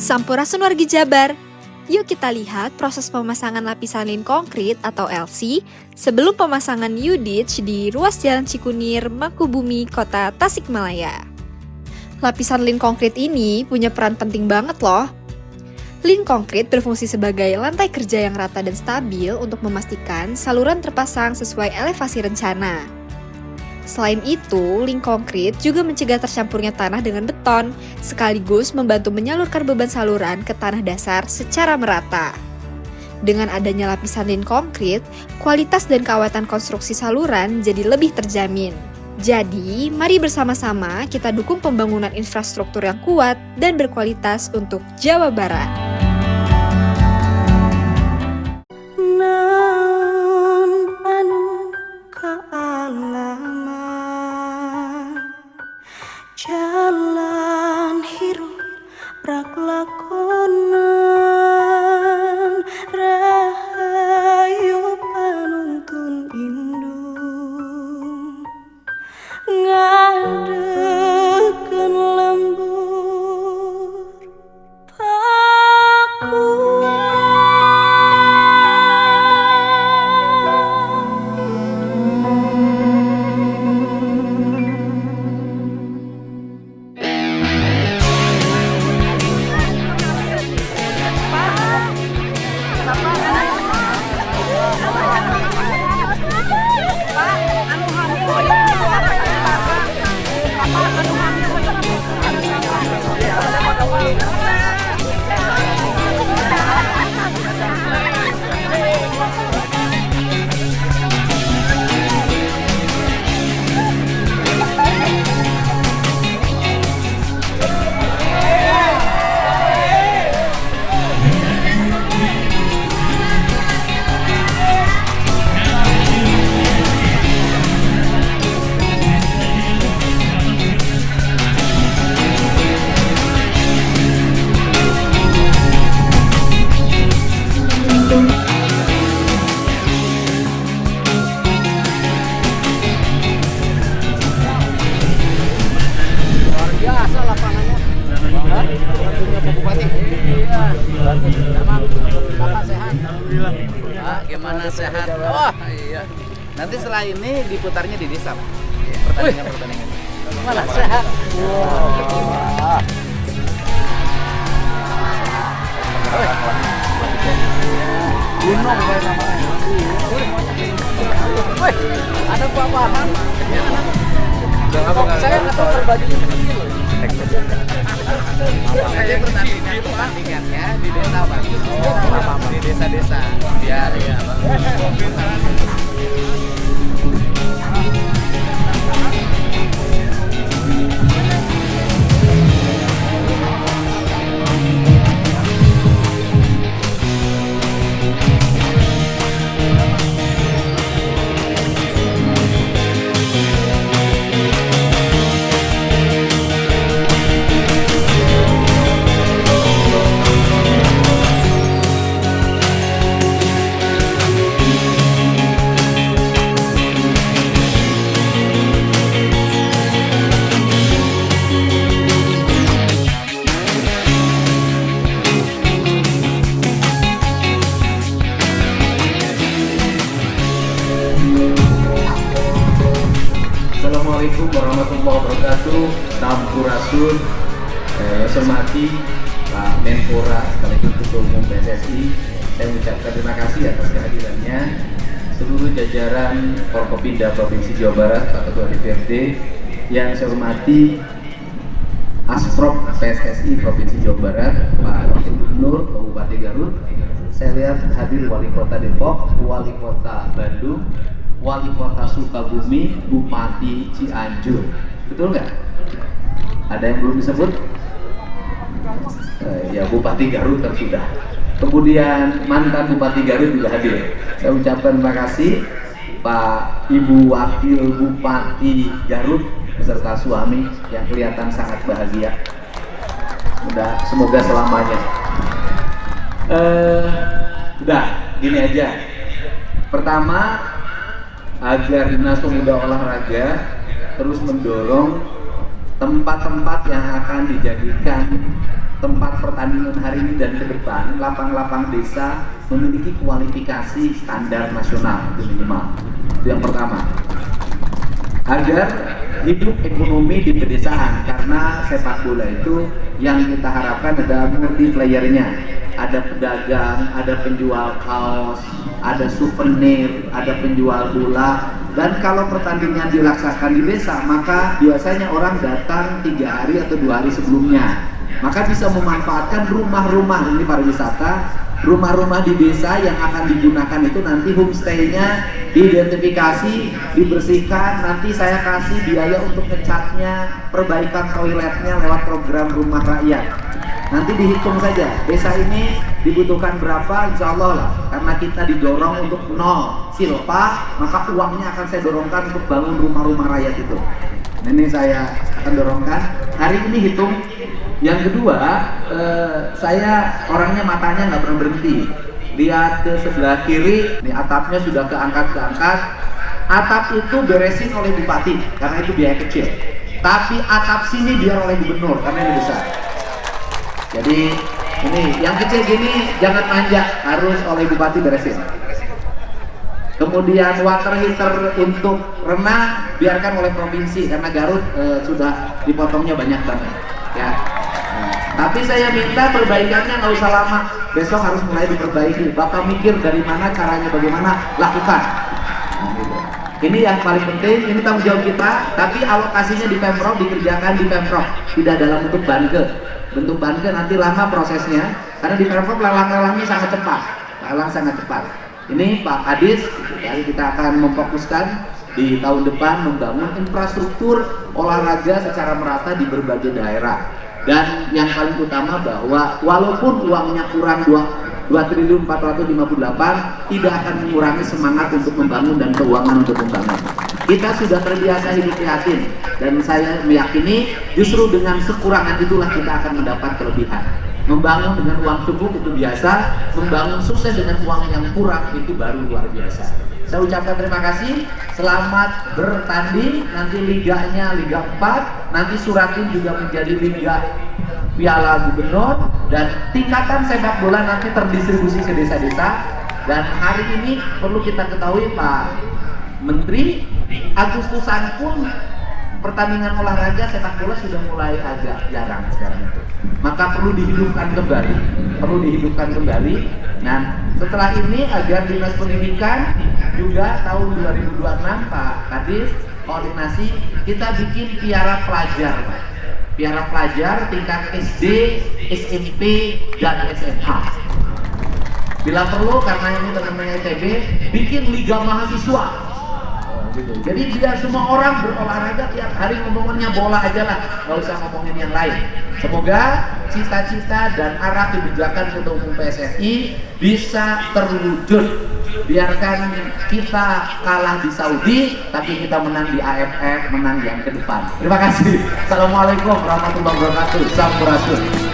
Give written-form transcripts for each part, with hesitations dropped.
Sampurasun wargi Jabar. Yuk kita lihat proses pemasangan lapisan lin konkrit atau LC sebelum pemasangan U-Ditch di ruas Jalan Cikunir, Mangkubumi, Kota Tasikmalaya. Lapisan lin konkrit ini punya peran penting banget loh. Lin konkrit berfungsi sebagai lantai kerja yang rata dan stabil untuk memastikan saluran terpasang sesuai elevasi rencana. Selain itu, lin konkrit juga mencegah tercampurnya tanah dengan beton, sekaligus membantu menyalurkan beban saluran ke tanah dasar secara merata. Dengan adanya lapisan lin konkrit, kualitas dan keaweten konstruksi saluran jadi lebih terjamin. Jadi, mari bersama-sama kita dukung pembangunan infrastruktur yang kuat dan berkualitas untuk Jawa Barat. Jalan hirup prak lakonan rahayu panuntun indung ngadekeun lembur biasa lapangannya. Bantunya Pak Bupati. Bapak sehat? Alhamdulillah. Gimana sehat? Wah, iya. Nanti setelah ini diputarnya di desa, Pak. Pertandingan. Gimana sehat? Wah. Gunung kayak namanya. Wih, ada buah-buahan. Saya nggak tahu terbajunya seperti itu. Saya pertandingannya di desa, Pak. Di desa-desa. Biar ya, Bang. Assalamualaikum warahmatullahi wabarakatuh. Sampurasun. Saya hormati Pak Menpora sekaligus Ketua Umum PSSI. Saya mengucapkan terima kasih atas kehadirannya. Seluruh jajaran Forkopimda Provinsi Jawa Barat, Pak Ketua DPRD, yang saya hormati Asprop PSSI Provinsi Jawa Barat, Pak Wakil Gubernur Kabupaten Garut. Saya lihat hadir Wali Kota Depok, Wali Kota Bandung, Wali Kota Sukabumi, Bupati Cianjur. Betul nggak? Ada yang belum disebut? Ya, Bupati Garut kan sudah. Kemudian mantan Bupati Garut juga hadir. Saya ucapkan terima kasih Pak Ibu Wakil Bupati Garut beserta suami yang kelihatan sangat bahagia. Semoga selamanya. Udah, gini aja. Pertama, agar Dinas Pemuda Olahraga terus mendorong tempat-tempat yang akan dijadikan tempat pertandingan hari ini dan ke depan, lapang-lapang desa memiliki kualifikasi standar nasional itu minimal. Itu yang pertama. Agar hidup ekonomi di pedesaan, karena sepak bola itu yang kita harapkan ada multiplayernya, ada pedagang, ada penjual kaos, ada souvenir, ada penjual bola. Dan kalau pertandingan dilaksanakan di desa, maka biasanya orang datang 3 hari atau 2 hari sebelumnya, maka bisa memanfaatkan rumah-rumah ini pariwisata. Rumah-rumah di desa yang akan digunakan itu nanti homestay-nya diidentifikasi, dibersihkan, nanti saya kasih biaya untuk ngecatnya, perbaikan toiletnya lewat program rumah rakyat. Nanti dihitung saja, desa ini dibutuhkan berapa, insya Allah lah. Karena kita didorong untuk 0 silpa, maka uangnya akan saya dorongkan untuk bangun rumah-rumah rakyat itu. Ini saya akan dorongkan. Hari ini hitung. Yang kedua, saya orangnya matanya nggak pernah berhenti. Lihat ke sebelah kiri, nih atapnya sudah keangkat-keangkat. Atap itu beresin oleh bupati, karena itu biaya kecil. Tapi atap sini biar oleh gubernur, karena ini besar. Jadi ini yang kecil gini jangan manja, harus oleh bupati beresin. Kemudian water heater untuk renang biarkan oleh provinsi, karena Garut sudah dipotongnya banyak banget. Ya. Tapi saya minta perbaikannya nggak usah lama, besok harus mulai diperbaiki. Bapak mikir dari mana caranya, bagaimana, lakukan. Gitu. Ini yang paling penting, ini tanggung jawab kita. Tapi alokasinya di Pemprov, dikerjakan di Pemprov, tidak dalam bentuk banke. Bentuk banke nanti lama prosesnya, karena di Pemprov lelang-lelangnya sangat cepat, lelang sangat cepat. Ini Pak Adis, kita akan memfokuskan di tahun depan membangun infrastruktur olahraga secara merata di berbagai daerah. Dan yang paling utama bahwa walaupun uangnya kurang 2.458 tidak akan mengurangi semangat untuk membangun dan keuangan untuk membangun. Kita sudah terbiasa hidup prihatin, dan saya meyakini justru dengan kekurangan itulah kita akan mendapat kelebihan. Membangun dengan uang cukup itu biasa, membangun sukses dengan uang yang kurang itu baru luar biasa. Saya ucapkan terima kasih, selamat bertanding, nanti liganya Liga 4, nanti Suratin juga menjadi Liga Piala Gubernur, dan tingkatan sepak bola nanti terdistribusi ke desa-desa. Dan hari ini perlu kita ketahui Pak Menteri, Agustusan pun pertandingan olahraga sepak bola sudah mulai agak jarang sekarang itu. Maka perlu dihidupkan kembali, Nah, setelah ini agar Dinas Pendidikan juga tahun 2026 Pak Kadis koordinasi, kita bikin piara pelajar, Pak. Piara pelajar tingkat SD, SMP, dan SMA. Bila perlu, karena ini teman-teman ITB, bikin liga mahasiswa. Gitu. Jadi biar semua orang berolahraga tiap hari, ngomonginnya bola aja lah, nggak usah ngomongin yang lain. Semoga cita-cita dan arah kebijakan Ketua Umum PSSI bisa terwujud. Biarkan kita kalah di Saudi, tapi kita menang di AFF, menang yang ke depan. Terima kasih. Assalamualaikum warahmatullahi wabarakatuh. Sampurasun.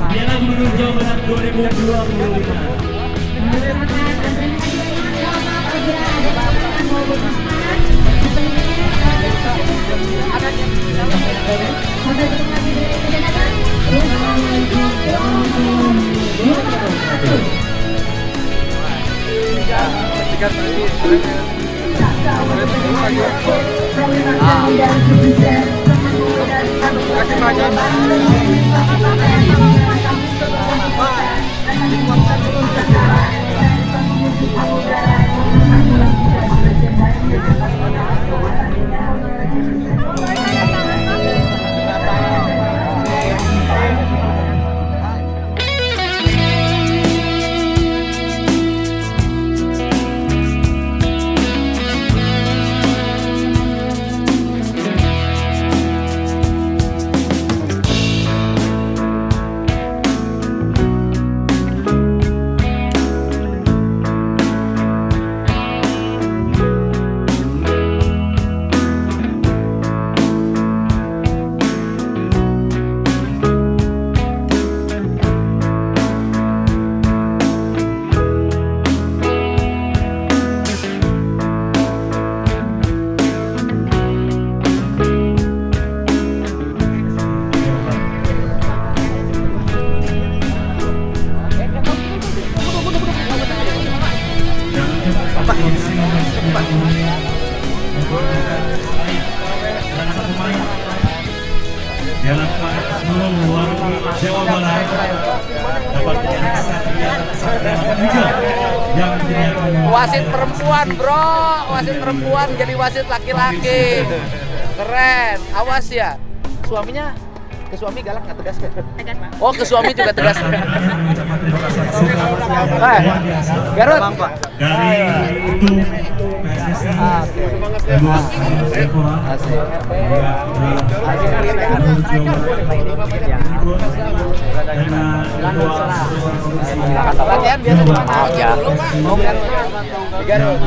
Piala Gubernur Jawa Barat 2025. Jawa Barat dapat yang wasit perempuan bro, wasit perempuan jadi wasit laki-laki, keren. Awas ya, suaminya ke suami galak nggak, tegas nggak? Tegas Pak. Oh, ke suami juga tegas. Garut dari itu PSSI latihan biasa di mana? Garut.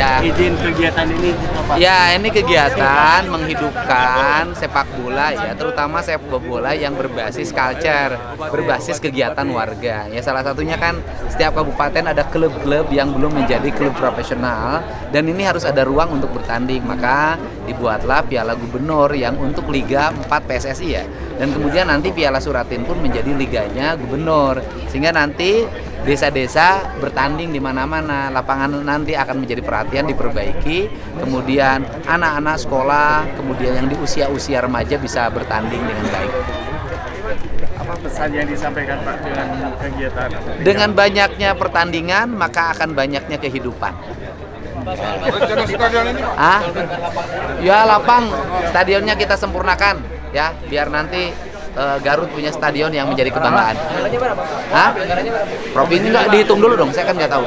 Ya. izin kegiatan ini Pak? Ya, ini kegiatan menghidupkan sepak bola ya, terutama sepak bola yang berbasis culture, berbasis kegiatan warga. Ya, salah satunya kan setiap kabupaten ada klub-klub yang belum menjadi klub profesional dan ini harus ada ruang untuk bertanding. Maka dibuatlah Piala Gubernur yang untuk Liga 4 PSSI ya. Dan kemudian nanti Piala Suratin pun menjadi liganya gubernur. Sehingga nanti desa-desa bertanding di mana-mana, lapangan nanti akan menjadi perhatian, diperbaiki, kemudian anak-anak sekolah, kemudian yang di usia-usia remaja bisa bertanding dengan baik. Apa pesan yang disampaikan Pak dengan kegiatan? Dengan banyaknya pertandingan, maka akan banyaknya kehidupan. Ya lapang, stadionnya kita sempurnakan ya, biar nanti Garut punya stadion yang menjadi kebanggaan. Hah? Provinsi nggak dihitung dulu dong, saya kan nggak tahu.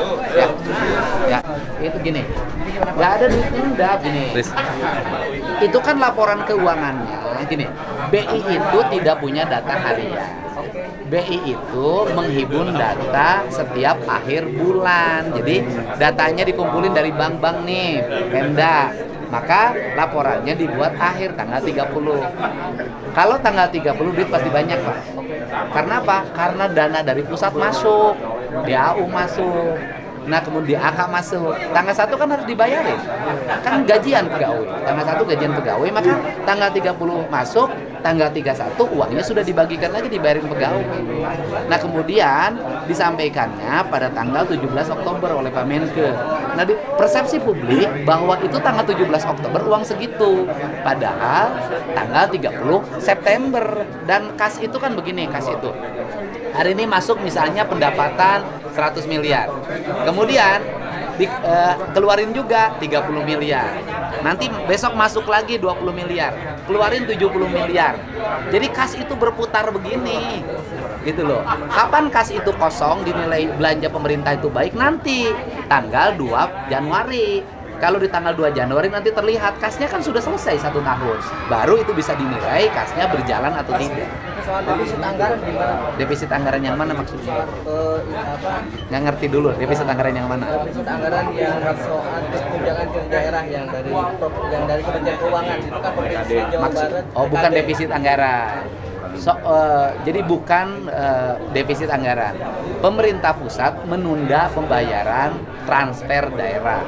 Ya, itu gini. Nggak ada ditunda gini. Itu kan laporan keuangannya. Gini, BI itu tidak punya data harian. BI itu menghimpun data setiap akhir bulan. Jadi datanya dikumpulin dari bank-bank nih, Pemda. Maka laporannya dibuat akhir tanggal 30. Kalau tanggal 30 duit pasti banyak, Pak. Karena apa? Karena dana dari pusat masuk, DAU masuk. Nah, kemudian AK masuk. Tanggal 1 kan harus dibayarin. Kan gajian pegawai. Tanggal 1 gajian pegawai, maka tanggal 30 masuk, tanggal 31 uangnya sudah dibagikan lagi, dibayarin pegawai. Nah, kemudian disampaikannya pada tanggal 17 Oktober oleh Pak Menke. Nah, di persepsi publik bahwa itu tanggal 17 Oktober uang segitu. Padahal tanggal 30 September. Dan kas itu kan begini, kas itu. Hari ini masuk misalnya pendapatan 100 miliar. Kemudian keluarin juga 30 miliar. Nanti besok masuk lagi 20 miliar. Keluarin 70 miliar. Jadi kas itu berputar begini. Gitu loh. Kapan kas itu kosong dinilai belanja pemerintah itu baik? Nanti tanggal 2 Januari. Kalau di tanggal 2 Januari nanti terlihat kasnya kan sudah selesai 1 tahun. Baru itu bisa dinilai kasnya berjalan atau tidak. Soal defisit anggaran gimana? Defisit anggaran yang mana maksudnya? Nggak ngerti dulu, defisit anggaran yang mana? Defisit anggaran yang soal tunjangan ke daerah yang dari Kementerian Keuangan itu kan Provinsi Jawa Barat. Oh, bukan defisit anggaran. Jadi bukan defisit anggaran. Pemerintah pusat menunda pembayaran transfer daerah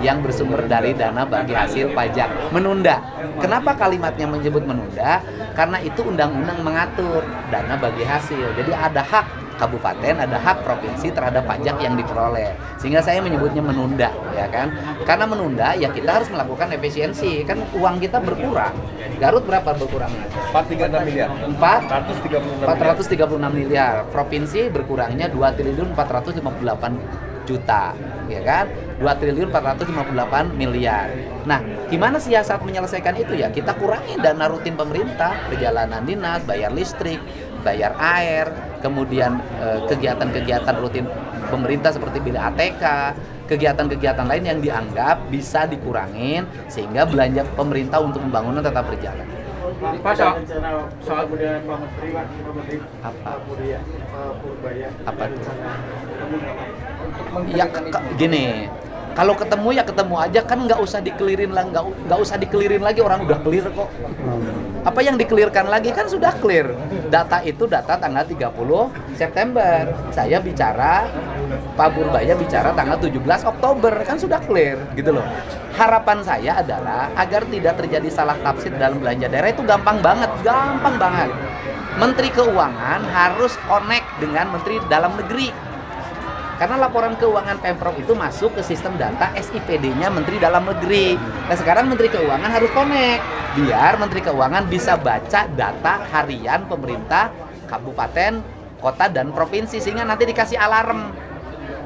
yang bersumber dari dana bagi hasil pajak. Menunda. Kenapa kalimatnya menyebut menunda? Karena itu undang-undang mengatur dana bagi hasil. Jadi ada hak kabupaten, ada hak provinsi terhadap pajak yang diperoleh. Sehingga saya menyebutnya menunda, ya kan? Karena menunda, ya kita harus melakukan efisiensi. Kan uang kita berkurang. Garut berapa berkurangnya? 436 miliar. 436 miliar. Provinsi berkurangnya 2 triliun 458 juta, ya kan? 2 triliun 458 miliar. Nah, gimana siasat menyelesaikan itu ya? Kita kurangi dana rutin pemerintah, perjalanan dinas, bayar listrik, bayar air, kemudian kegiatan-kegiatan rutin pemerintah seperti bilik ATK, kegiatan-kegiatan lain yang dianggap bisa dikurangin sehingga belanja pemerintah untuk pembangunan tetap berjalan. Pak, soal budaya Pak Menteri. Apa? Budaya Purbaya. Apa itu? Ya gini, kalau ketemu ya ketemu aja, kan nggak usah dikelirin lah, nggak usah dikelirin lagi, orang udah clear kok. Apa yang dikelirkan lagi kan sudah clear. Data itu data tanggal 30 September. Saya bicara, Pak Purbaya bicara tanggal 17 Oktober, kan sudah clear gitu loh. Harapan saya adalah agar tidak terjadi salah tafsir dalam belanja daerah itu gampang banget. Menteri Keuangan harus connect dengan Menteri Dalam Negeri. Karena laporan keuangan Pemprov itu masuk ke sistem data SIPD-nya Menteri Dalam Negeri. Nah, sekarang Menteri Keuangan harus connect biar Menteri Keuangan bisa baca data harian pemerintah kabupaten, kota, dan provinsi, sehingga nanti dikasih alarm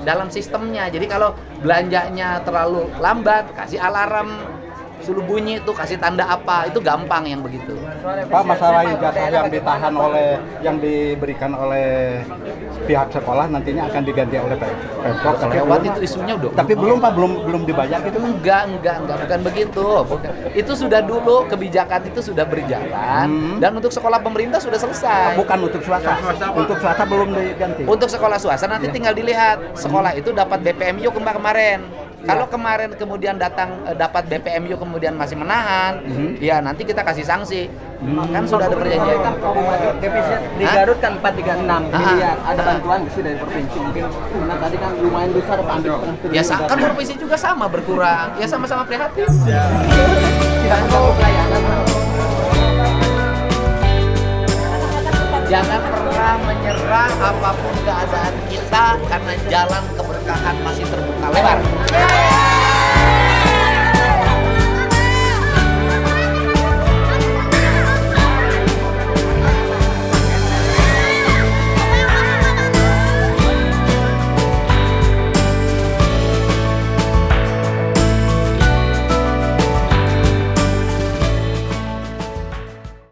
dalam sistemnya. Jadi kalau belanjanya terlalu lambat, kasih alarm. Suruh bunyi itu kasih tanda apa, itu gampang yang begitu. Pak, masalah ijazah yang ditahan yang diberikan oleh pihak sekolah nantinya akan diganti oleh Pemprov. Lewat itu isunya udah. Tapi belum Pak, belum dibayar gitu. Enggak, bukan begitu. Itu sudah dulu, kebijakan itu sudah berjalan dan untuk sekolah pemerintah sudah selesai. Bukan untuk swasta. Untuk swasta belum diganti. Untuk sekolah swasta nanti tinggal dilihat. Sekolah itu dapat BPMU kemarin. Kalau kemarin kemudian datang dapat BPMU kemudian masih menahan, ya nanti kita kasih sanksi. Kan sudah ada perjanjian. Defisit di Garut kan 436 miliar. Ada bantuan sih dari provinsi mungkin. Nah tadi kan lumayan besar Pak ambil setengah triliun. Ya kan provinsi juga sama berkurang. Ya sama-sama prihatin. Tidak perlu pelayanan. Jangan pernah menyerah apapun keadaan kita karena jalan keberkahan masih terbuka lebar.